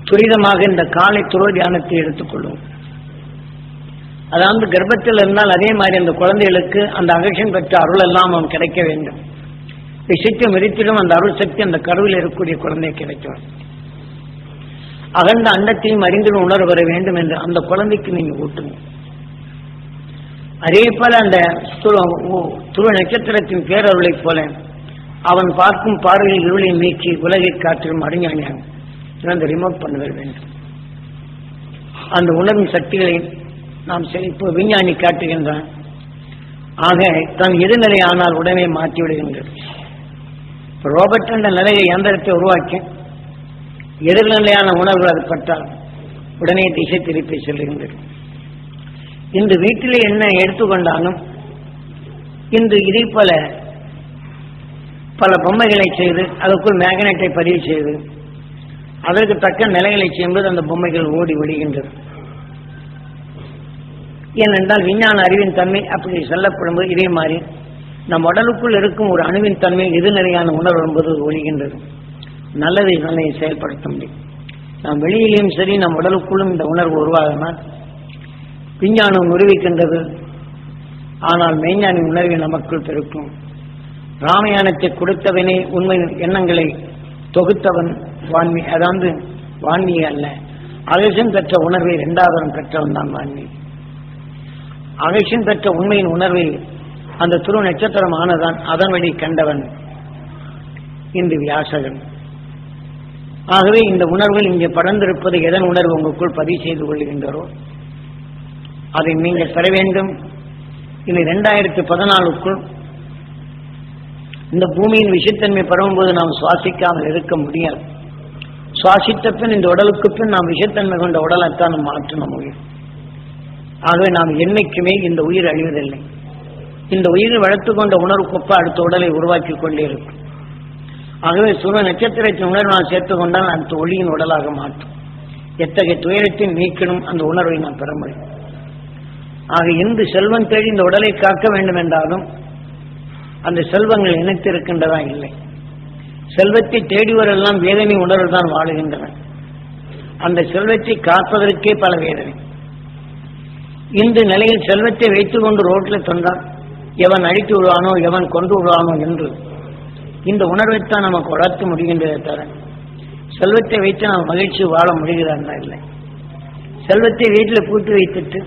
துரிதமாக இந்த காலை துருவ தியானத்தை எடுத்துக்கொள்ளும். அதாவது கர்ப்பத்தில் இருந்தால் அதே மாதிரி அந்த குழந்தைகளுக்கு அந்த அகஷன் பெற்ற அருள் எல்லாம் அவன் கிடைக்க வேண்டும். விஷயத்தை மிதித்திலும் அந்த அருள் சக்தி அந்த கருவில் இருக்கக்கூடிய குழந்தை கிடைக்கும். அகண்ட அண்டத்தையும் அறிந்து உணர்வு வர வேண்டும் என்று அந்த குழந்தைக்கு நீங்க ஊட்டுங்க. அதே போல அந்த துருவ நட்சத்திரத்தின் பேரருளை போல அவன் பார்க்கும் பார்வையில் இருளை நீக்கி உலகை காற்றிலும் அறிஞானியாக அந்த ரிமோட் பண்ணுதல் வேண்டும். அந்த உணர்வின் சக்திகளை நாம் இப்போ விஞ்ஞானி காட்டுகின்றான். ஆக தான் எதிர்நிலை ஆனால் உடனே மாற்றி விடுகின்றது. ரோபோட் என்ற நிலையை இயந்திரத்தை உருவாக்கி எதிர்நிலையான உணர்வுகள் அது பட்டால் உடனே திசை திருப்பி செல்கின்றது. இந்த வீட்டிலே என்ன எடுத்துக்கொண்டாலும் இன்று இதை போல பல பொம்மைகளை செய்து அதற்குள் மேக்னெட்டை பதிவு செய்து அதற்கு தக்க நிலைகளை செய்யும்போது அந்த பொம்மைகள் ஓடி விடுகின்றது. ஏனென்றால் விஞ்ஞான அறிவின் தன்மை அப்படி செல்லப்படும்போது இதே மாதிரி நம் உடலுக்குள் இருக்கும் ஒரு அணுவின் தன்மை எதிர்நிலையான உணர்வு என்பது ஒழிகின்றது. நல்லதை நல்லதை செயல்படுத்த முடியும். நாம் வெளியிலையும் சரி நம் உடலுக்குள்ளும் இந்த உணர்வு உருவாகினால் விஞ்ஞானம் நிரூபிக்கின்றது. ஆனால் மெய்ஞானி உணர்வை நமக்குள் பெருக்கும். ராமாயணத்தை கொடுத்தவனே உண்மை எண்ணங்களை தொகுத்தவன் வான்மீ, அதாவது வான்மீக அல்ல, அகேஷன் பெற்ற உணர்வை இரண்டாவதும் பெற்றவன் தான் வான்மீகி. அகேஷன் பெற்ற உண்மையின் உணர்வை அந்த துருவ நட்சத்திரம் ஆனதான் அதன் வழி கண்டவன் இந்த வியாசகன். ஆகவே இந்த உணர்வுகள் இங்கே படர்ந்திருப்பது எதன் உணர்வு உங்களுக்குள் பதிவு செய்து கொள்கின்றோ அதை நீங்கள் பெற வேண்டும். இந்த 2014க்குள் இந்த பூமியின் விஷத்தன்மை பரவும்போது நாம் சுவாசிக்காமல் இருக்க முடியாது. சுவாசித்த பின் இந்த உடலுக்கு பின் நாம் விஷத்தன்மை கொண்ட உடலைத்தான் நாம் மாற்ற முடியும். ஆகவே நாம் என்னைக்குமே இந்த உயிர் அழிவதில்லை. இந்த உயிரை வளர்த்துக் கொண்ட உணர்வுக்கொப்ப அடுத்த உடலை உருவாக்கி கொண்டே இருக்கும். ஆகவே சுர நட்சத்திரத்தின் உணர்வு நாம் சேர்த்துக் கொண்டால் அடுத்த ஒளியின் உடலாக மாற்றும். எத்தகைய துயரத்தை நீக்கணும் அந்த உணர்வை நாம் பெற முடியும். ஆக இன்று செல்வம் தேடி இந்த உடலை காக்க வேண்டும் என்றாலும் அந்த செல்வங்கள் இணைத்திருக்கின்றதா இல்லை. செல்வத்தை தேடிவரெல்லாம் வேதனை உணர்வு தான் வாழுகின்றன. அந்த செல்வத்தை காப்பதற்கே பல வேதனை. இந்த நிலையில் செல்வத்தை வைத்துக் கொண்டு ரோட்டில் தந்தால் எவன் அழித்து விடுவானோ எவன் கொண்டு விடுவானோ என்று இந்த உணர்வைத்தான் நமக்கு வளர்த்து முடிகின்றதை தவிர செல்வத்தை வைத்து நாம் மகிழ்ச்சி வாழ முடிகிறதா இல்லை. செல்வத்தை வீட்டில் பூட்டி வைத்துட்டு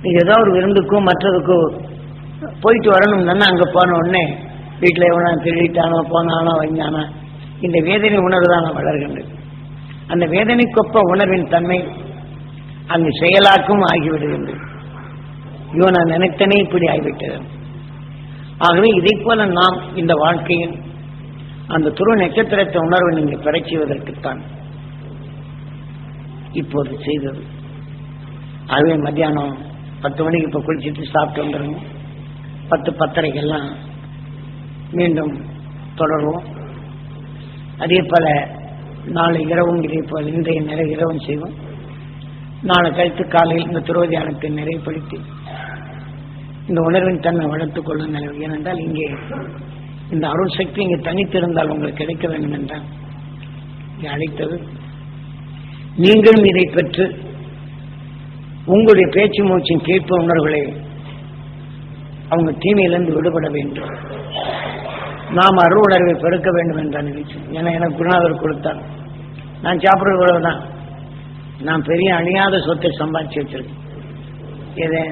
நீங்க ஏதாவது ஒரு விருந்துக்கோ மற்றதுக்கோ போயிட்டு வரணும் தானே, அங்கே போன உடனே வீட்டில் எவனா திருடிட்டானோ போனானோ வந்தானோ இந்த வேதனை உணர்வு தான் வளர்கின்றது. அந்த வேதனைக்கொப்ப உணர்வின் தன்மை அங்கு செயலாக்கும் ஆகிவிடுகின்றது. ஐயோ நான் நினைத்தனே இப்படி ஆகிவிட்டது. ஆகவே இதை போல நாம் இந்த வாழ்க்கையில் அந்த துருவ நட்சத்திரத்தை உணர்வை நீங்கள் பெறச் செய்வதற்குத்தான் இப்போது செய்தது. ஆகவே மத்தியானம் 10 மணிக்கு இப்போ குளிச்சுட்டு சாப்பிட்டு வந்துடுங்க. 10-10:30 மீண்டும் தொடர்வோம். அதே போல நாளை இரவும் இதே போல் இன்றைய நிறைய இரவும் செய்வோம். நாளை கழித்து காலையில் இந்த துருவ தியானத்தை நிறைவுபடுத்தி இந்த உணர்வின் தன்மை வளர்த்துக் கொள்ளும் நிலைவு. ஏனென்றால் இங்கே இந்த அருள் சக்தி இங்கே தனித்திருந்தால் உங்களுக்கு கிடைக்க வேண்டும் என்றால் அழைத்தது. நீங்களும் இதை பெற்று உங்களுடைய பேச்சு மூச்சின் கேட்பு உணர்வுகளை அவங்க தீமையிலிருந்து விடுபட வேண்டும். நாம் அருள் உணர்வை பெருக்க வேண்டும் என்றால் நினைச்சு. ஏன்னா எனக்கு குருநாதர் கொடுத்தார். நான் சாப்பிட்றது இவ்வளவுதான். நான் பெரிய அழியாத சொத்தை சம்பாதிச்சு வச்சிருக்கேன். இதை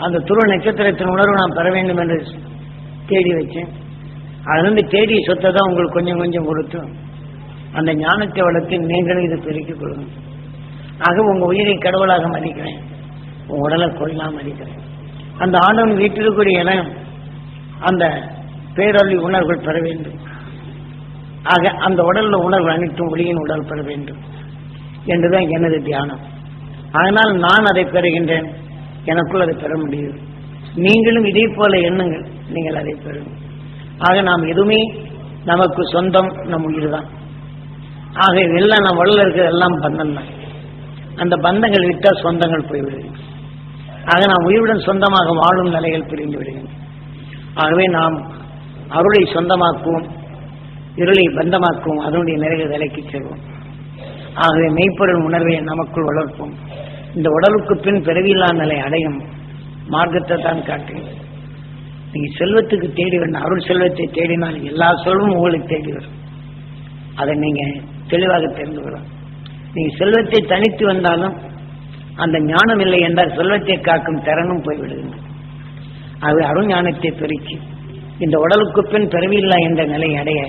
அந்த துருவ நட்சத்திரத்தின் உணர்வு நான் பெற வேண்டும் என்று தேடி வச்சேன். அதிலிருந்து தேடிய சொத்தை தான் உங்களுக்கு கொஞ்சம் கொஞ்சம் கொடுத்து அந்த ஞானத்தை வளர்த்து நீங்களும் இதை பெருக்கிக் கொள்ளுங்க. ஆக உங்க உயிரை கடவுளாக மதிக்கிறேன், உங்க உடலை கோயிலாக மதிக்கிறேன். அந்த ஆண்டவன் வீட்டிற்குரிய இடம் அந்த பேரொளி உணர்வுகள் பெற வேண்டும். ஆக அந்த உடல்ல உணர்வு அனைத்தும் ஒளியின் உடல் பெற வேண்டும் என்றுதான் எனது தியானம். அதனால் நான் அதை பெறுகின்றேன், எனக்குள் அதை பெற முடியும். நீங்களும் இதே போல எண்ணுங்கள், நீங்கள் அதை பெறுங்கள். ஆக நாம் எதுவுமே நமக்கு சொந்தம் நம் உயிர் தான். ஆக எல்லாம் நம் உடல் இருக்கிற எல்லாம் பந்தம் தான். அந்த பந்தங்கள் விட்டால் சொந்தங்கள் போய்விடுகிறது. ஆக நாம் உயிருடன் சொந்தமாக வாழும் நிலைகள் பிரிந்து விடுகின்றன. ஆகவே நாம் அருளை சொந்தமாக்குவோம், இருளை பந்தமாக்குவோம், அதனுடைய நிறைய நிலைக்கு செல்வோம். ஆகவே மெய்ப்பொருள் உணர்வை நமக்குள் வளர்ப்போம். இந்த உடலுக்கு பின் பிறவியில்லா நிலை அடையும் மார்க்கத்தை தான் காட்டுகிறேன். நீங்க செல்வத்துக்கு தேடி வேண்டாம், அருள் செல்வத்தை தேடினால் எல்லா செல்வமும் உங்களுக்கு தேடி வரும். அதை நீங்க தெளிவாக தெரிந்து கொள்ளும். நீங்க செல்வத்தை தனித்து வந்தாலும் அந்த ஞானம் இல்லை என்றால் செல்வத்தை காக்கும் திறனும் போய்விடுகிறது. அது அருள் ஞானத்தை பெருக்கி இந்த உடலுக்கு பின் பிறவியில்லா என்ற நிலை அடைய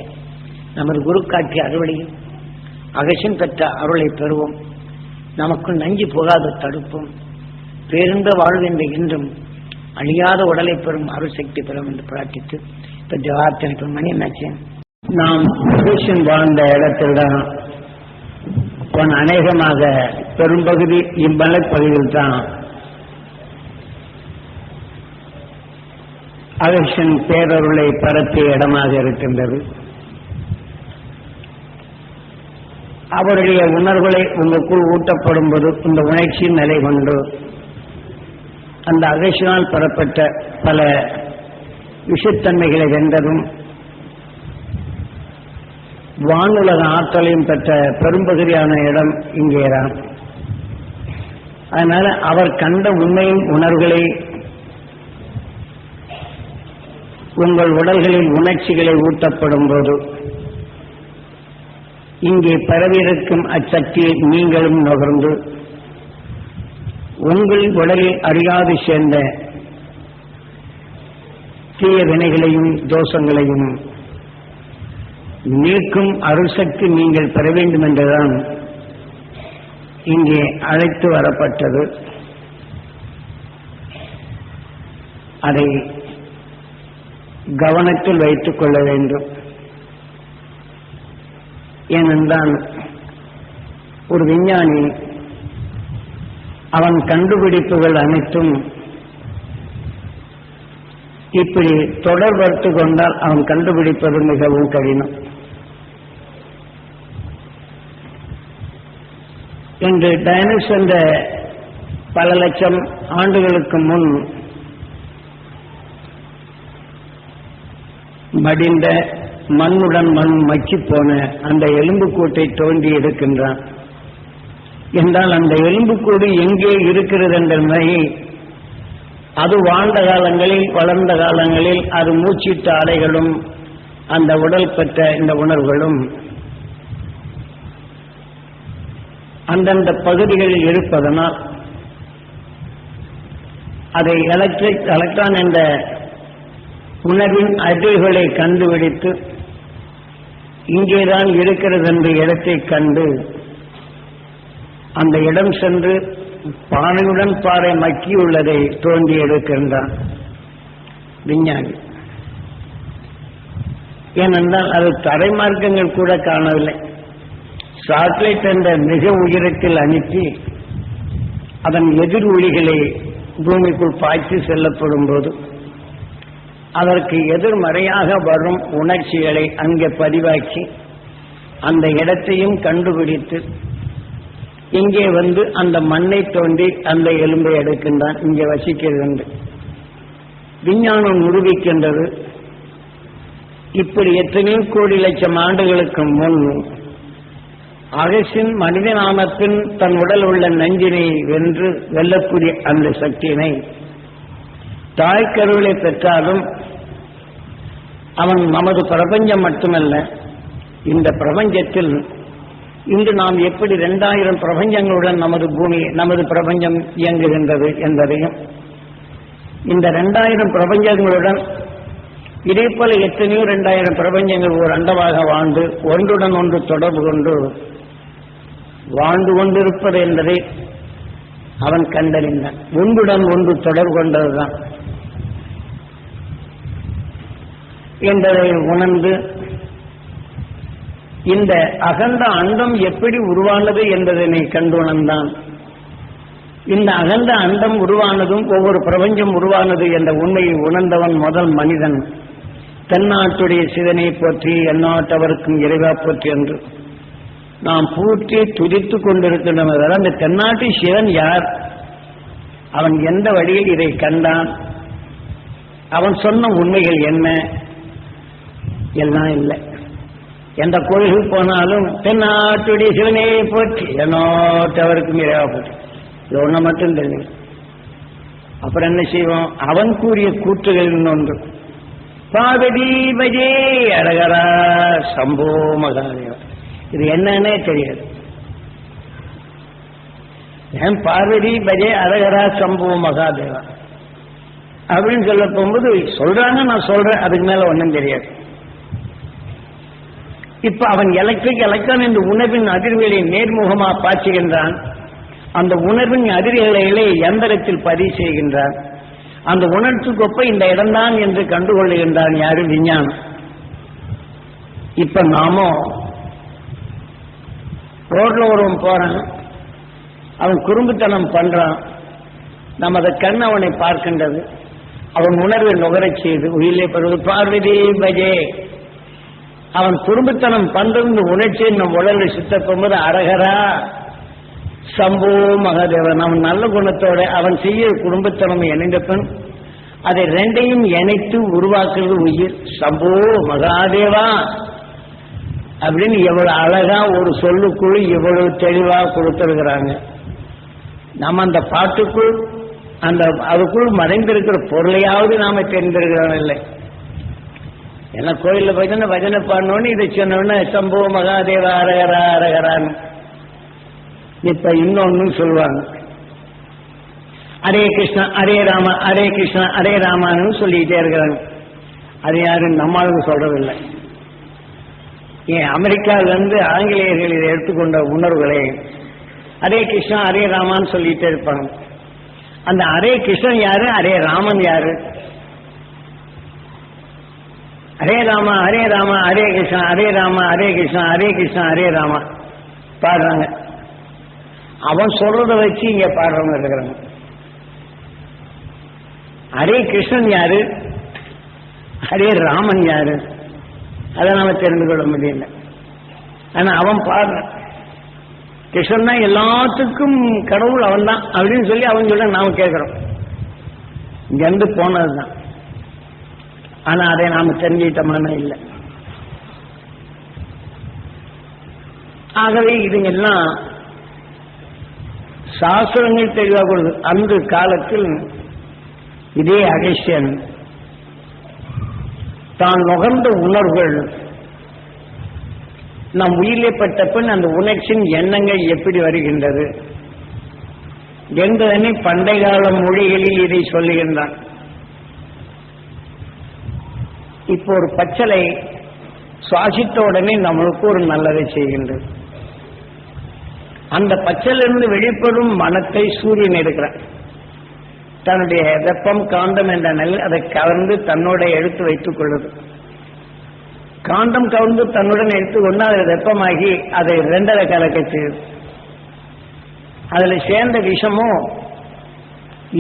நமது குரு காட்டிய அறுவடையும் அகசியம் பெற்ற அருளை பெறுவோம். நமக்குள் நஞ்சு போகாத தடுப்போம். பேருந்த வாழ்கின்ற என்றும் அழியாத உடலை பெறும் அருள் சக்தி பெறும் என்று பிரார்த்தித்து இப்ப ஜவார்த்தனை மணி என்னாச்சு. நாம் அகசியம் வாழ்ந்த இடத்தில்தான் அநேகமாக பெரும்பகுதி இம்மலைப்பகுதியில் தான் அகசியன் பேரருளை பரப்பிய இடமாக இருக்கின்றது. அவருடைய உணர்வுகளை உங்களுக்குள் ஊட்டப்படும் போது இந்த உணர்ச்சியின் நிலை கொண்டு அந்த அகசியனால் பெறப்பட்ட பல விஷத்தன்மைகளை வென்றதும் வானுலக ஆற்றலையும் பெற்ற பெரும்பகுதியான இடம் இங்கேதான். அதனால அவர் கண்ட உண்மையின் உணர்வுகளை உங்கள் உடல்களில் உணர்ச்சிகளை ஊட்டப்படும் போது இங்கே பரவியிருக்கும் அச்சக்தியை நீங்களும் நுகர்ந்து உங்கள் உடலில் அறியாது சேர்ந்த தீய வினைகளையும் தோஷங்களையும் நீக்கும் அருள் சக்தி நீங்கள் பெற வேண்டும் என்றுதான் இங்கே அழைத்து வரப்பட்டது. அதை கவனத்தில் வைத்துக் கொள்ள வேண்டும். ஏனென்றால் ஒரு விஞ்ஞானி அவன் கண்டுபிடிப்புகள் அனைத்தும் இப்படி தொடர் வர்த்து கொண்டால் அவன் கண்டுபிடிப்பது மிகவும் கடினம். இன்று டைனஸ் என்ற பல லட்சம் ஆண்டுகளுக்கு முன் மடிந்த மண்ணுடன் மண் மச்சி போன அந்த எலும்புக்கூட்டை தோண்டி எடுக்கின்றான் என்றால் அந்த எலும்புக்கூடு எங்கே இருக்கிறது என்ற நிலையை அது வாழ்ந்த காலங்களில் வளர்ந்த காலங்களில் அது மூச்சிட்ட அலைகளும் அந்த உடல் பெற்ற இந்த உணர்வுகளும் அந்தந்த பகுதிகளில் இருப்பதனால் அதை எலக்ட்ரான் என்ற உணர்வின் அதிர்வுகளை கண்டுபிடித்து இங்கேதான் இருக்கிறது என்ற இடத்தை கண்டு அந்த இடம் சென்று பாறையுடன் பாறை மக்கியுள்ளதை தோண்டி எடுக்கின்றான் விஞ்ஞானி. ஏனென்றால் அது தரை மார்க்கங்கள் கூட காணவில்லை. சாட்டலைட் என்ற மிக உயரத்தில் அனுப்பி அதன் எதிர் ஒளிகளை பூமிக்குள் பாய்ச்சி செல்லப்படும் போது அதற்கு எதிர்மறையாக வரும் உணர்ச்சிகளை அங்கே பதிவாக்கி அந்த இடத்தையும் கண்டுபிடித்து இங்கே வந்து அந்த மண்ணை தோண்டி அந்த எலும்பை எடுக்கின்றான். இங்கே வசிக்கிறது என்று விஞ்ஞானம் நிரூபிக்கின்றது. இப்படி எத்தனையோ கோடி லட்சம் ஆண்டுகளுக்கு முன் அகசின் மனிதனான பின் தன் உடல் உள்ள நஞ்சினை வென்று வெல்லக்கூடிய அந்த சக்தியினை தாய்க்கருவிலை பெற்றாலும் அவன் நமது பிரபஞ்சம் மட்டுமல்ல, இந்த பிரபஞ்சத்தில் இன்று நாம் எப்படி 2000 பிரபஞ்சங்களுடன் நமது பூமி நமது பிரபஞ்சம் இயங்குகின்றது என்பதையும் இந்த 2000 பிரபஞ்சங்களுடன் இதேபோல எத்தனையோ 2000 பிரபஞ்சங்கள் ஒரு அண்டமாக வாழ்ந்து ஒன்றுடன் ஒன்று தொடர்பு கொண்டு வாழ்ந்து கொண்டிருப்பது என்பதை அவன் கண்டறிந்தான். ஒன்றுடன் ஒன்று தொடர்பு கொண்டதுதான் என்பதை உணர்ந்து இந்த அகண்ட அண்டம் எப்படி உருவானது என்பதனை கண்டுணர்ந்தான். இந்த அகண்ட அண்டம் உருவானதும் ஒவ்வொரு பிரபஞ்சம் உருவானது என்ற உண்மையை உணர்ந்தவன் முதல் மனிதன். தென்னாட்டுடைய சிவனை போற்றி எந்நாட்டவருக்கும் இறைவா போற்றி என்று நாம் பூற்றி துதித்துக் கொண்டிருக்கின்றோம். அந்த தென்னாட்டு சிவன் யார்? அவன் எந்த வழியில் இதை கண்டான்? அவன் சொன்ன உண்மைகள் என்ன? எல்லாம் இல்லை. எந்த கோயிலுக்கு போனாலும் தென்னாட்டுடைய சிவனே போற்றி என்னோட்டவருக்கும் இறைவா போற்றி, இது ஒண்ணு மட்டும் தெரியும். அப்புறம் என்ன செய்வோம்? அவன் கூறிய கூற்றுகள் இன்னொன்று, பார்வதி பஜே அழகரா சம்போ மகாதேவா. இது என்னன்னே தெரியாது. ஏன் பார்வதி பஜே அழகரா சம்போ மகாதேவா அப்படின்னு சொல்ல போகும்போது சொல்றாங்க, நான் சொல்றேன், அதுக்கு மேல ஒன்றும் தெரியாது. இப்ப அவன் எலக்ட்ரான் என்ற உணர்வின் அதிர்வுகளை நேர்முகமா பாய்ச்சுகின்றான். அந்த உணர்வின் அதிர்வுகளை எந்திரத்தில் பதிவு செய்கின்றான். அந்த உணர்ச்சிக்கொப்ப இந்த இடம்தான் என்று கண்டுகொள்ளுகின்றான் யாரு? விஞ்ஞானம். இப்ப நாமோ ரோட்ல ஒருவன் போறான், அவன் குறும்புத்தனம் பண்றான், நமது கண் அவனை பார்க்கின்றது, அவன் உணர்வை நுகரச் செய்து உயிரிலே பெறுவது பார்வதி பஜே. அவன் குறும்புத்தனம் பண்றது உணர்ச்சியை நம் உடலில் சுத்தப்போது அரகரா சம்போ மகாதேவன். அவன் நல்ல குணத்தோட அவன் செய்ய குடும்பத்தனம் இணைந்த பெண் அதை ரெண்டையும் இணைத்து உருவாக்குறது உயிர். சம்போ மகாதேவா அப்படின்னு எவ்வளவு அழகா ஒரு சொல்லுக்குள் இவ்வளவு தெளிவா கொடுத்திருக்கிறாங்க. நம்ம அந்த பாட்டுக்குள் அந்த அதுக்குள் மறைந்திருக்கிற பொருளையாவது நாம தெரிந்திருக்கிறோம் இல்லை. ஏன்னா கோயில்ல பஜனை பாடணும்னு இதை சொன்னோன்னு சம்போ மகாதேவா அரகரா அரகரான்னு. இப்ப இன்னொன்னு சொல்லுவாங்க, ஹரே கிருஷ்ணா ஹரே ராமா ஹரே கிருஷ்ணா ஹரே ராமான்னு சொல்லிக்கிட்டே இருக்கிறாங்க. அது யாரும் நம்மளுக்கு சொல்றதில்லை. ஏன் அமெரிக்காவில இருந்து ஆங்கிலேயர்கள் இதை எடுத்துக்கொண்ட உணர்வுகளே ஹரே கிருஷ்ணா ஹரே ராமான்னு சொல்லிட்டே இருப்பாங்க. அந்த ஹரே கிருஷ்ணன் யாரு, ஹரே ராமன் யாரு? ஹரே ராமா ஹரே ராமா ஹரே கிருஷ்ணா ஹரே ராமா ஹரே கிருஷ்ணா ஹரே கிருஷ்ணா ஹரே ராமா பாடுறாங்க. அவன் சொல்றத வச்சு இங்க பாடுறவங்க இருக்கிறாங்க. ஹரே கிருஷ்ணன் யாரு, ஹரே ராமன் யாரு, அதை நாம தெரிந்து கொள்ள முடியல. ஆனா அவன் பாடுறான், கிருஷ்ணன் தான் எல்லாத்துக்கும் கடவுள் அவன் தான் அப்படின்னு சொல்லி அவன் சொல்ல நாம கேட்கிறோம். இங்க இருந்து போனதுதான். ஆனா அதை நாம தெரிஞ்சுக்கிட்டோம்னா இல்லை. ஆகவே இதுங்கெல்லாம் சாஸ்திரங்கள் தெளிவாக கொடுது. அந்த காலத்தில் இதே அகஸ்தியன் தான் நுகர்ந்த உணர்வுகள் நம் உயிரிலே பட்ட பின் அந்த உணர்ச்சியின் எண்ணங்கள் எப்படி வருகின்றது என்பதனை பண்டைய கால மொழிகளில் இதை சொல்லுகின்றான். இப்போ ஒரு பச்சளை சுவாசித்த உடனே நம்மளுக்கு ஒரு நல்லதை செய்கின்றது. அந்த பச்சலிருந்து வெளிப்படும் மனத்தை சூரியன் எடுக்கிறான். தன்னுடைய வெப்பம் காந்தம் என்ற நிலையில் அதை கவர்ந்து தன்னோட எடுத்து வைத்துக் கொள்ளுது. காந்தம் கவர்ந்து தன்னுடன் எடுத்துக்கொண்டு அதை வெப்பமாகி அதை ரெண்டரை கலக்க செய்யுது. அதில் சேர்ந்த விஷமோ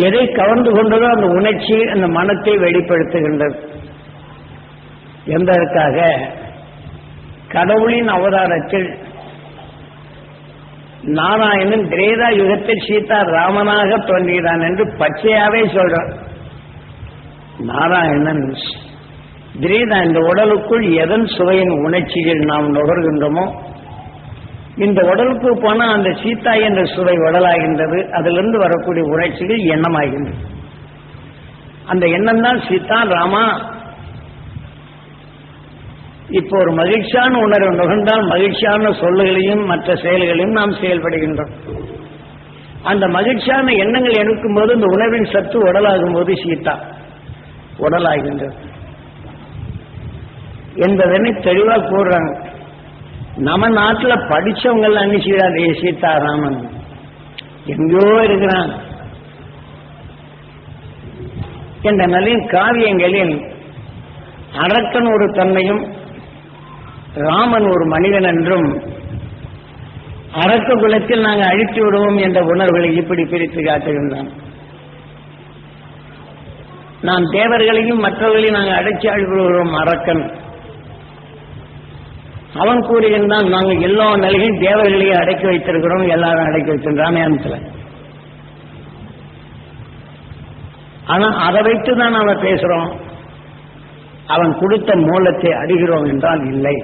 எதை கவர்ந்து கொண்டதோ அந்த உணர்ச்சி அந்த மனத்தை வெளிப்படுத்துகின்றது. என்பதற்காக கடவுளின் அவதாரத்தில் நாராயணன் திரேதா யுகத்தில் சீதா ராமனாக தோன்றுகிறான் என்று பச்சையாவே சொல்றான். நாராயணன் திரேதா இந்த உடலுக்குள் எதன் சுவையின் உணர்ச்சிகள் நாம் நுகர்கின்றோமோ இந்த உடலுக்கு போனால் அந்த சீதா என்ற சுவை உடலாகின்றது. அதிலிருந்து வரக்கூடிய உணர்ச்சிகள் எண்ணமாகின்றது. அந்த எண்ணம் தான் சீதா ராமா. இப்போ ஒரு மகிழ்ச்சியான உணர்வு நுகர்ந்தால் மகிழ்ச்சியான சொல்லுகளையும் மற்ற செயல்களையும் நாம் செயல்படுகின்றோம். அந்த மகிழ்ச்சியான எண்ணங்கள் எடுக்கும் போது இந்த உணர்வின் சத்து உடலாகும் போது சீதா உடலாகின்றது என்பதனை தெளிவாக கூறுறாங்க. நம்ம நாட்டில் படிச்சவங்க எல்லாம் அன்னிச்சாரு சீதாராமன் எங்கேயோ இருக்கிறான் என்ற நிலையில் காவியங்களில் அரக்கன் ஒரு தன்மையும் ராமன் ஒரு மனிதன் என்றும் அரக்க குலத்தில் நாங்கள் அழித்து விடுவோம் என்ற உணர்வுகளை இப்படி பிரித்து காட்டுகின்றான். நாம் தேவர்களையும் மற்றவர்களையும் நாங்கள் அடைச்சி அழிவுகிறோம் அரக்கன். அவன் கூறுகின்றான் நாங்கள் எல்லா நிலையும் தேவர்களையும் அடக்கி வைத்திருக்கிறோம், எல்லாரும் அடக்கி வைத்திருக்கிறோம் ராமாயணத்தில். ஆனா அதை வைத்துதான் நாம பேசுறோம். அவன் கொடுத்த மூலத்தை அறிகிறோம் என்றால் இல்லை.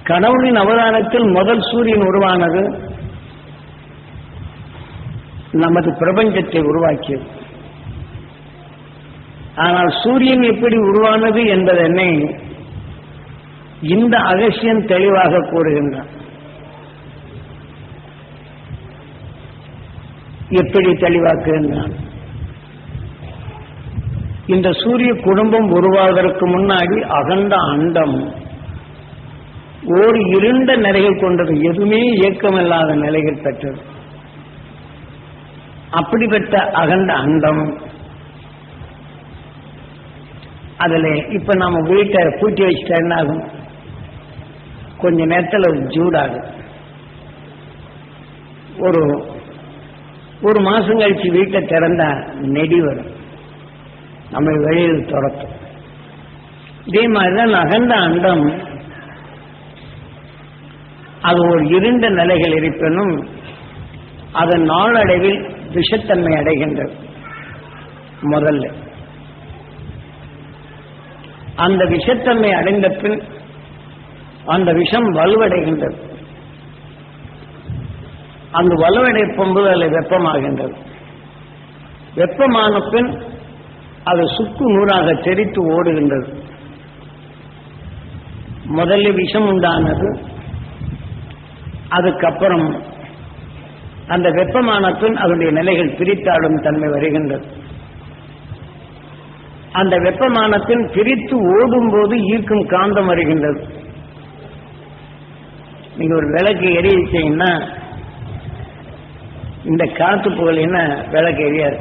கடவுளின் அவதாரத்தில் முதல் சூரியன் உருவானது நமது பிரபஞ்சத்தை உருவாக்கியது. ஆனால் சூரியன் எப்படி உருவானது என்பதனை இந்த அகஸ்தியன் தெளிவாக கூறுகின்றான். எப்படி தெளிவாக்குகின்றான்? இந்த சூரிய குடும்பம் உருவாவதற்கு முன்னாடி அகண்ட அண்டம் ஓர் இருண்ட நிலைகள் கொண்டது, எதுவுமே இயக்கமில்லாத நிலைகள் பெற்றது. அப்படிப்பட்ட அகண்ட அண்டம் அதுல இப்ப நம்ம வீட்டை பூட்டி வச்சுட்டா என்ன ஆகும்? கொஞ்ச நேரத்தில் ஜூடாகும். ஒரு மாசம் கழிச்சு வீட்டை திறந்தா நெடி வரும், நம்ம வெளியில் துரத்தும். இதே மாதிரிதான் அகண்ட அண்டம் அது ஒரு இருண்ட நிலைகள் இருப்பினும் அதன் நாளடைவில் விஷத்தன்மை அடைகின்றது. முதல்ல அந்த விஷத்தன்மை அடைந்த பின் அந்த விஷம் வலுவடைகின்றது. அந்த வலுவடைப்பும்போது அதில் வெப்பமாகின்றது. வெப்பமான பின் அது சுக்கு நூறாக தெரித்து ஓடுகின்றது. முதல்ல விஷம் உண்டானது, அதுக்கப்புறம் அந்த வெப்பமான பின் அதனுடைய நிலைகள் பிரித்தாடும் தன்மை வருகின்றது. அந்த வெப்பமான பின் பிரித்து ஓடும் போது ஈர்க்கும் காந்தம் வருகின்றது. நீங்க ஒரு விளக்கு எரியிச்சீங்கன்னா இந்த காத்து புகழின விளக்கு எரியாது.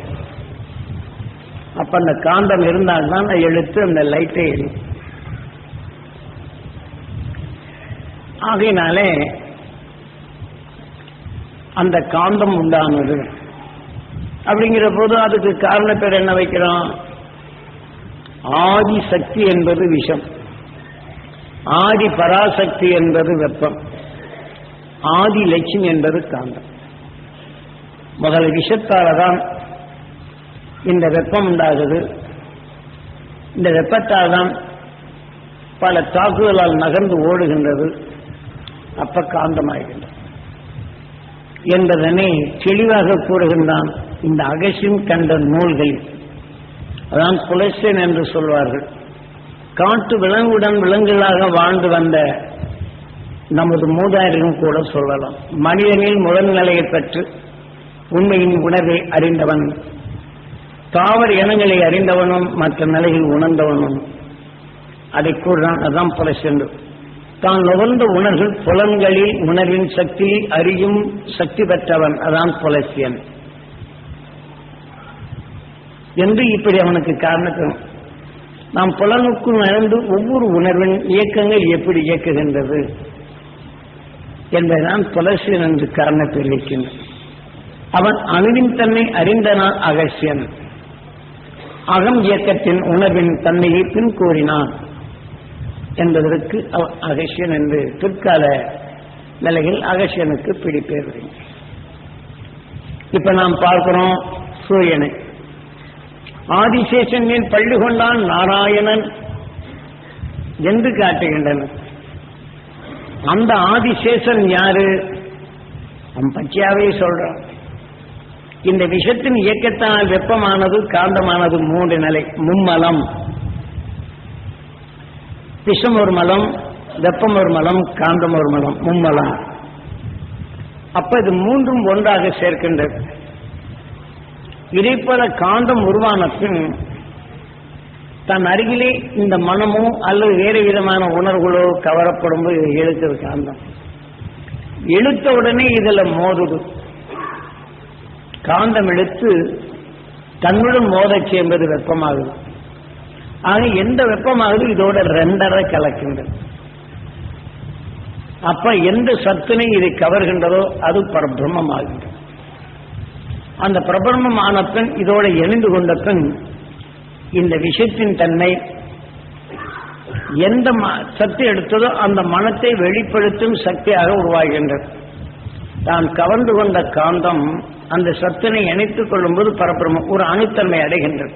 அப்ப அந்த காந்தம் இருந்தால்தான் எழுத்து அந்த லைட்டை எரியும். ஆகையினாலே அந்த காந்தம் உண்டானது. அப்படிங்கிற போது அதுக்கு காரண பேர் என்ன வைக்கிறோம்? ஆதி சக்தி என்பது விஷம், ஆதி பராசக்தி என்பது வெப்பம், ஆதி லட்சுமி என்பது காந்தம். முதல் விஷத்தால்தான் இந்த வெப்பம் உண்டாகுது. இந்த வெப்பத்தால் தான் பல தாக்குதலால் நகர்ந்து ஓடுகின்றது. அப்ப காந்தமாகின்றது என்பதனை தெளிவாக கூறுகின்றான் இந்த அகஸ்தியன் கண்ட நூல்களில். அதான் புலஸ்தீன் என்று சொல்வார்கள். காட்டு விலங்குடன் விலங்குகளாக வாழ்ந்து வந்த நமது மூதாதையர்களும் கூட சொல்லலாம். மனிதனில் முதல் நிலையை பெற்று உண்மையின் உணர்வை அறிந்தவன், தாவர இனங்களை அறிந்தவனும் மற்ற நிலையில் உணர்ந்தவனும் அதை கூறுறான். அதான் புலஸ்தீன். தான் நுகர்ந்த உணர்வுகள் புலன்களில் உணர்வின் சக்தியை அறியும் சக்தி பெற்றவன், அதான் புலஸ்தீன் என்று இப்படி அவனுக்கு காரணம். நாம் புலனுக்குள் நுழைந்து ஒவ்வொரு உணர்வின் இயக்கங்கள் எப்படி இயக்குகின்றது என்பதுதான் புலஸ்தீன் என்று காரணத்தை வைக்கின்றான். அவன் அணுவின் தன்மை அறிந்தனால் அகஸ்தியன் அகம் இயக்கத்தின் உணர்வின் தன்மையை பின் கூறினான் என்பதற்கு அகஸ்தியன் என்று பிற்கால நிலையில் அகஸ்தியனுக்கு பிடிப்பேர். இப்ப நாம் பார்க்கிறோம் சூரியனை. ஆதிசேஷன் மேல் பள்ளி கொண்டான் நாராயணன் என்று காட்டுகின்றனர். அந்த ஆதிசேஷன் யாரு? அவன் பச்சையாவே சொல்றான். இந்த விஷத்தின் இயக்கத்தால் வெப்பமானது காந்தமானது மூன்று நிலை, மும்மலம். விஷம் ஒரு மலம், வெப்பம் ஒரு மலம், காந்தம் ஒரு மலம், மும்மலம். அப்ப இது மூன்றும் ஒன்றாக சேர்க்கின்றது. இதே போல காந்தம் உருவான பின் தன் அருகிலே இந்த மனமோ அல்லது வேறு விதமான உணர்வுகளோ கவரப்படும் போது இதை இழுக்குது காந்தம். இழுத்த உடனே இதுல மோதுது. காந்தம் இழுத்து தன்னுடன் மோதச் என்பது வெப்பமாகுது. ஆக எந்த வெப்பமாகுது இதோட ரெண்டரை கலக்கின்றது. அப்ப எந்த சத்தினை இதை கவர்கின்றதோ அது பரபிரம்மமாகின்றது. அந்த பிரபரமம் ஆன பின் இதோட இணைந்து கொண்ட பின் இந்த விஷயத்தின் தன்மை எந்த சக்தி எடுத்ததோ அந்த மனத்தை வெளிப்படுத்தும் சக்தியாக உருவாகின்றது. தான் கவர்ந்து கொண்ட காந்தம் அந்த சத்தினை இணைத்துக் கொள்ளும் போது பரபிரமம் ஒரு அணுத்தன்மை அடைகின்றது.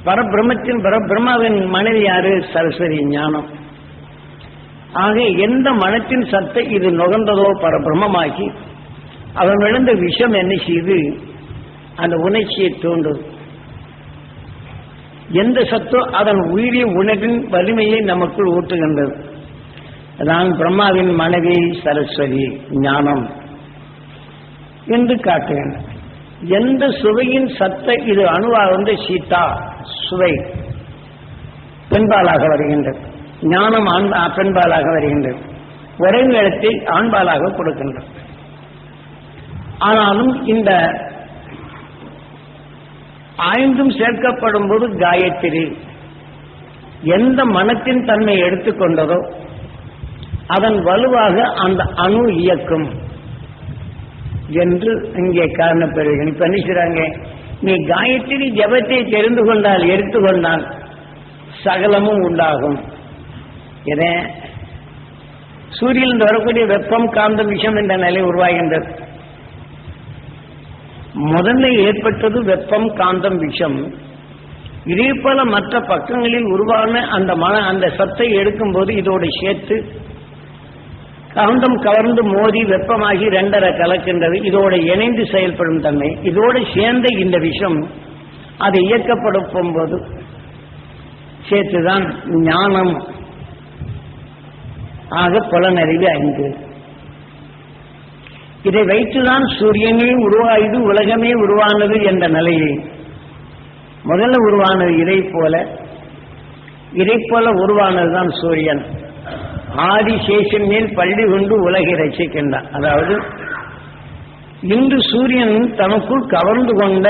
பரபிரமத்தின் பரபிரமாவின் மனைவி யாரு? சரஸ்வதி ஞானம். ஆக எந்த மனத்தின் சத்தை இது நுகர்ந்ததோ பரபிரமமாகி அவன் விழுந்த விஷம் என்ன செய்து அந்த உணர்ச்சியை தூண்டும். எந்த சத்தோ அதன் உயிரிய உணர்வின் வலிமையை நமக்குள் ஊட்டுகின்றது. அதான் பிரம்மாவின் மனைவி சரஸ்வதி ஞானம் என்று காட்டுகின்றன. எந்த சுவையின் சத்தை இது அணுவாக வந்து சீதா சுவை பெண்பாலாக வருகின்றது, ஞானம் பெண்பாலாக வருகின்றது, ஒரே நேரத்தில் ஆண்பாலாக கொடுக்கின்றது. ஆனாலும் இந்த ஆய்ந்தும் சேர்க்கப்படும் போது காயத்ரி எந்த மனத்தின் தன்மை எடுத்துக்கொண்டதோ அதன் வலுவாக அந்த அணு இயக்கும் என்று இங்கே காரணப்பெறுகிறேன். இப்ப என்ன செய்றாங்க, நீ காயத்ரி ஜபத்தை தெரிந்து கொண்டால் எடுத்துக்கொண்டால் சகலமும் உண்டாகும். என சூரியனில் வரக்கூடிய வெப்பம் காந்தம் விஷம் என்ற நிலை உருவாகின்றது. முதல்ல ஏற்பட்டது வெப்பம் காந்தம் விஷம். இதே போல மற்ற பக்கங்களில் உருவான அந்த சத்தை எடுக்கும் போது இதோடு சேர்த்து காந்தம் கவர்ந்து மோதி வெப்பமாகி ரெண்டரை கலக்கின்றது. இதோடு இணைந்து செயல்படும் தன்மை இதோடு சேர்ந்த இந்த விஷம் அது இயக்கப்படும் போது சேர்த்துதான் ஞானம் ஆக புலனறிவு 5. இதை வைத்துதான் சூரியனே உருவாயுது உலகமே உருவானது என்ற நிலையை முதல்ல உருவானது. இதை போல உருவானதுதான் சூரியன். ஆதிசேஷன் மேல் பள்ளி கொண்டு உலகை ரசிக்கின்றான். அதாவது இன்று சூரியன் தனக்குள் கவர்ந்து கொண்ட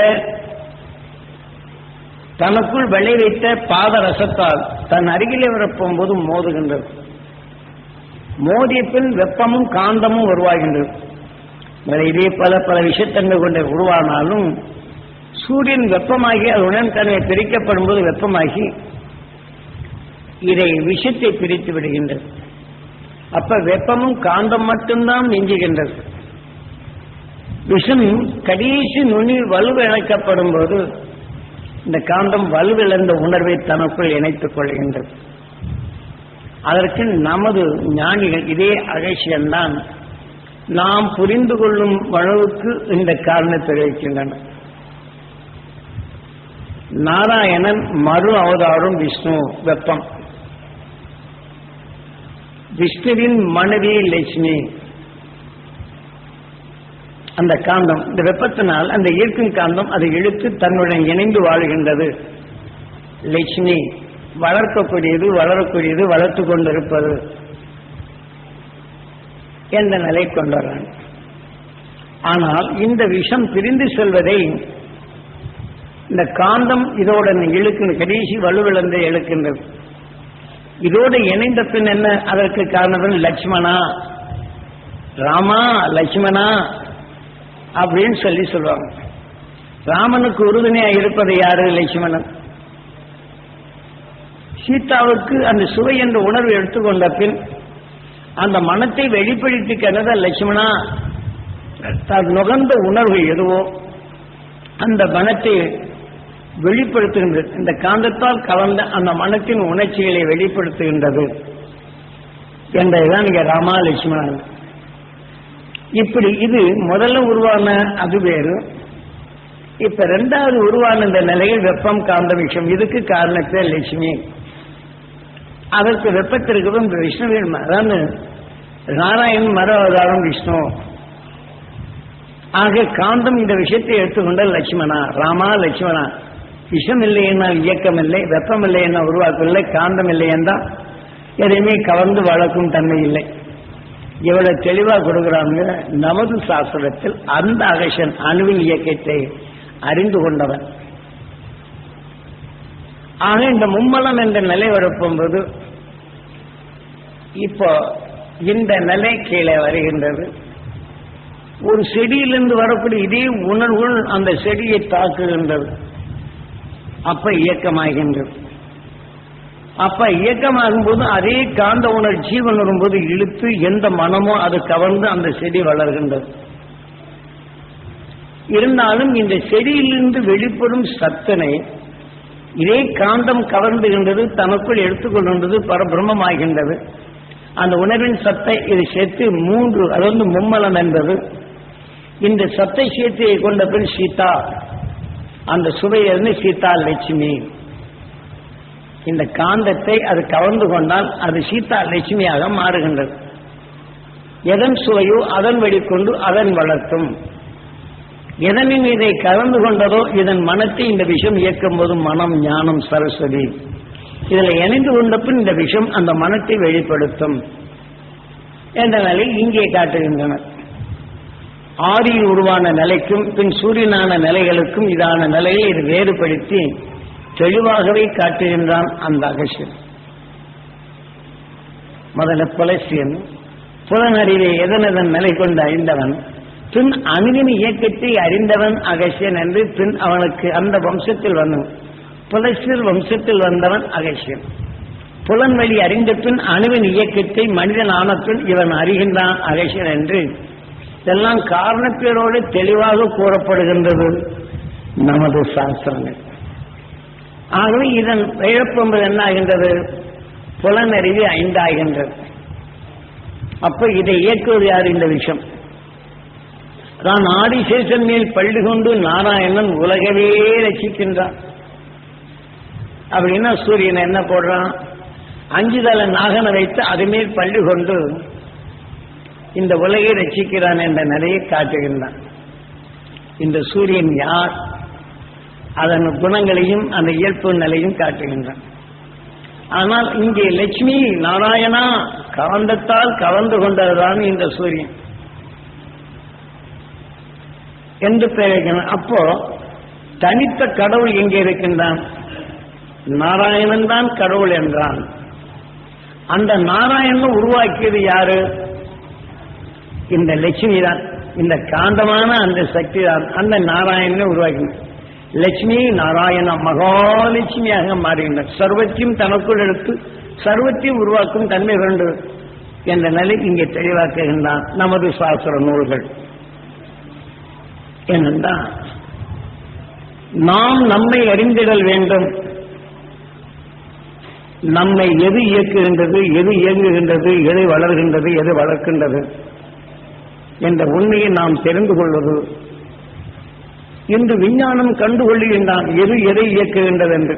தனக்குள் விளைவித்த பாதரசத்தால் தன் அருகிலே வரப்போகும்போது மோதுகின்றது. மோதிய பின் வெப்பமும் காந்தமும் உருவாகின்றது. இதே பல விஷயத்தன்மை கொண்ட உருவானாலும் சூரியன் வெப்பமாகி அதனுடன் தன்னை பிரிக்கப்படும் போது வெப்பமாகி இதை விஷத்தை பிரித்து விடுகின்றது. அப்ப வெப்பமும் காந்தம் மட்டும்தான் மிஞ்சுகின்றது. விஷம் கடைசி நுனி வலுவிழக்கப்படும் போது இந்த காந்தம் வலுவிழந்த உணர்வை தனக்குள் இணைத்துக் கொள்கின்றது. அதற்கு நமது ஞானிகள் இதே அகசியம்தான் நாம் புரிந்து கொள்ளும் அளவுக்கு இந்த காரணத்தை தெரிவிக்கின்றன. நாராயணன் மறு அவதாரம் விஷ்ணு வெப்பம், விஷ்ணுவின் மனைவி லட்சுமி அந்த காந்தம். இந்த வெப்பத்தினால் அந்த ஈர்க்கும் காந்தம் அதை இழுத்து தன்னுடன் இணைந்து வாழ்கின்றது. லட்சுமி வளர்க்கக்கூடியது வளரக்கூடியது வளர்த்து கொண்டிருப்பது என்ற நிலை கொண்டார்கள். ஆனால் இந்த விஷம் பிரிந்து செல்வதை இந்த காந்தம் இதோட இழுக்கின்ற கடைசி வலுவிழந்து இழுக்கின்றது. இதோடு இணைந்த பின் என்ன அதற்கு காரணம் லட்சுமணா ராமா லட்சுமணா அப்படின்னு சொல்லுவாங்க. ராமனுக்கு உறுதுணையா இருப்பது யாரு? லட்சுமணன். சீதாவுக்கு அந்த சுவை என்ற உணர்வு எடுத்துக்கொண்ட பின் அந்த மனத்தை வெளிப்படுத்தி கண்டத லட்சுமணா தான் நுகர்ந்த உணர்வு எதுவோ அந்த மனத்தை வெளிப்படுத்துகின்றது. இந்த காந்தத்தால் கலந்த அந்த மனத்தின் உணர்ச்சிகளை வெளிப்படுத்துகின்றது என்றதுதான் இங்க ராமா லட்சுமணன். இப்படி இது முதல்ல உருவான அது வேறு. இப்ப இரண்டாவது உருவான இந்த நிலையில் வெப்பம் காந்த விஷயம். இதுக்கு காரணத்தை லட்சுமி. அதற்கு வெப்பத்திற்கு இந்த விஷ்ணுவின் அதாவது நாராயணன் மர அவதாரம் விஷ்ணு. ஆக காந்தம் இந்த விஷயத்தை எடுத்துக்கொண்ட லட்சுமணா ராமா லட்சுமணா. விஷம் இல்லை என்றால் இயக்கம் இல்லை, வெப்பம் இல்லை என்ன உருவாக்கவில்லை, காந்தம் இல்லை என்றால் எதையுமே கவர்ந்து வளர்க்கும் தன்மை இல்லை. இவ்வளவு தெளிவா கொடுக்கிறாங்க. நமது சாஸ்திரத்தில் அந்த அகசன் அணுவின் இயக்கத்தை அறிந்து கொண்டவன். ஆக இந்த மும்மலம் என்ற நிலை வரப்போகும்போது இப்போ இந்த நிலை கீழே வருகின்றது. ஒரு செடியிலிருந்து வரக்கூடிய இதே உணர்வுகள் அந்த செடியை தாக்குகின்றது. அப்ப இயக்கமாகின்றது. அப்ப இயக்கமாகும் போது அதே காந்த உணர்வு ஜீவன் வரும்போது இழுத்து எந்த மனமோ அது கவர்ந்து அந்த செடி வளர்கின்றது. இருந்தாலும் இந்த செடியிலிருந்து வெளிப்படும் சத்தனை இதே காந்தம் கவர்ந்துகின்றது, தனக்குள் எடுத்துக்கொள்கின்றது, பரபிரமமாகின்றது. அந்த உணர்வின் சத்தை இது சேர்த்து 3, அதாவது மும்மலம் என்பது இந்த சத்தை சேர்த்தியை கொண்ட பின் சீதா, அந்த சுவையிலிருந்து சீதா லட்சுமி. இந்த காந்தத்தை அது கவர்ந்து கொண்டால் அது சீதா லட்சுமியாக மாறுகின்றது. எதன் சுவையோ அதன் வெளிக்கொண்டு அதன் வளர்த்தும். எதனின் இதை கலந்து கொண்டதோ இதன் மனத்தை இந்த விஷம் இயக்கும் போது மனம் ஞானம் சரஸ்வதி இதில் இணைந்து கொண்ட பின் இந்த விஷம் அந்த மனத்தை வெளிப்படுத்தும் என்ற நிலை இங்கே காட்டுகின்றனர். ஆரியில் உருவான நிலைக்கும் பின் சூரியனான நிலைகளுக்கும் இதான நிலையை இது வேறுபடுத்தி தெளிவாகவே காட்டுகின்றான் அந்த அகசியன். முதல்ல புலசியன் புலனறிவை எதனதன் நிலை கொண்டு அறிந்தவன், பின் அணுவின் இயக்கத்தை அறிந்தவன் அகசியன் என்று பின் அவனுக்கு அந்த வம்சத்தில் வந்தவன் புலசியர் வம்சத்தில் வந்தவன் அகசியன். புலன் வழி அறிந்த பின் அணுவின் இயக்கத்தை மனிதன் ஆன பின் இவன் அறிகின்றான் அகசியன் என்று இதெல்லாம் காரணப்பேரோடு தெளிவாக கூறப்படுகின்றது நமது சாஸ்திரங்கள். ஆகவே இதன் இழப்பென்பது என்ன ஆகின்றது? புலனறிவு 5 ஆகின்றது. அப்ப இதை இயக்குவது யார்? இந்த விஷயம் தான். ஆதிசேஷன் மேல் பள்ளி கொண்டு நாராயணன் உலகவே ரசிக்கின்றான். அப்படின்னா சூரியன் என்ன போடுறான்? 5 தலை நாகனை வைத்து அது மேல் பள்ளி கொண்டு இந்த உலகை ரசிக்கிறான் என்ற நிலையை காட்டுகின்றான். இந்த சூரியன் யார்? அதன் குணங்களையும் அந்த இயல்பு நிலையும் காட்டுகின்றான். ஆனால் இங்கே லட்சுமி நாராயணா காந்தத்தால் கலந்து கொண்டதுதான் இந்த சூரியன் என்று பெயர். அப்போ தனித்த கடவுள் எங்கே இருக்கின்றான்? நாராயணன் தான் கடவுள் என்றான். அந்த நாராயணன் உருவாக்கியது யாரு? இந்த லட்சுமி தான். இந்த காந்தமான அந்த சக்தி தான் அந்த நாராயணனை உருவாக்கினார். லட்சுமி நாராயண மகாலட்சுமியாக மாறுகின்றார். சர்வத்தையும் தனக்குள் எடுத்து சர்வத்தையும் உருவாக்கும் தன்மை கொண்டு என்ற நிலை இங்கே தெளிவாக்குகின்றான் நமது சாஸ்திர நூல்கள். ஏனென்றால் நாம் நம்மை அறிந்திடல் வேண்டும். நம்மை எது இயக்குகின்றது, எது இயங்குகின்றது, எது வளர்கின்றது, எது வளர்க்கின்றது என்ற உண்மையை நாம் தெரிந்து கொள்வது இன்று விஞ்ஞானம் கண்டுகொள்ளுகின்றான் எது எதை இயக்குகின்றது என்று.